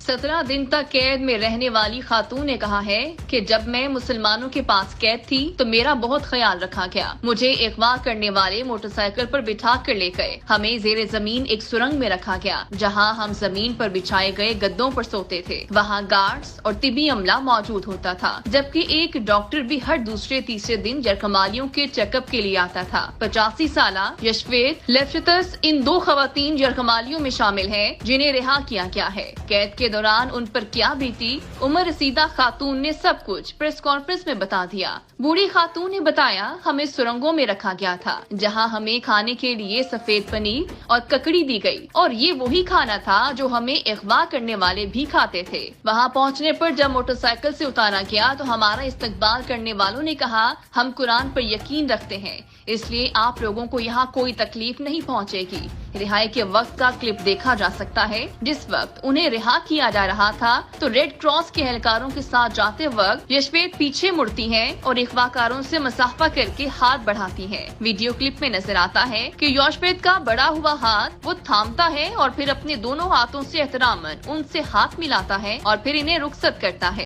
17 दिन तक कैद में रहने वाली खातून ने कहा है कि जब मैं मुसलमानों के पास कैद थी तो मेरा बहुत ख्याल रखा गया। मुझे अगवा करने वाले मोटरसाइकिल पर बिठा कर ले गए। हमें जेर जमीन एक सुरंग में रखा गया जहां हम जमीन पर बिछाए गए गद्दों पर सोते थे। वहां गार्ड्स और तिबी अमला मौजूद होता था, जबकि एक डॉक्टर भी हर दूसरे तीसरे दिन यरकमालियों के चेकअप के लिए आता था। 85 साला यशवेत लेफ्टितस इन 2 खवातीन यरकमालियों में शामिल है जिन्हें रिहा किया गया है। कैद के दौरान उन पर क्या बीती, उमर रसीदा खातून ने सब कुछ प्रेस कॉन्फ्रेंस में बता दिया। बूढ़ी खातून ने बताया, हमें सुरंगों में रखा गया था जहां हमें खाने के लिए सफेद पनीर और ककड़ी दी गई और ये वही खाना था जो हमें अगवा करने वाले भी खाते थे। वहां पहुंचने पर जब मोटरसाइकिल से उतारा गया तो हमारा इस्तकबाल करने वालों ने कहा, हम कुरान पर यकीन रखते हैं, इसलिए आप लोगों को यहाँ कोई तकलीफ नहीं पहुँचेगी। रिहाई के वक्त का क्लिप देखा जा सकता है। जिस वक्त उन्हें रिहा किया जा रहा था तो रेड क्रॉस के एहलकारों के साथ जाते वक्त यशवेत पीछे मुड़ती हैं और अगवाकारों से मुसाफा करके हाथ बढ़ाती हैं। वीडियो क्लिप में नजर आता है कि यशवेत का बड़ा हुआ हाथ वो थामता है और फिर अपने दोनों हाथों से एहतरामन उनसे हाथ मिलाता है और फिर इन्हें रुखसत करता है।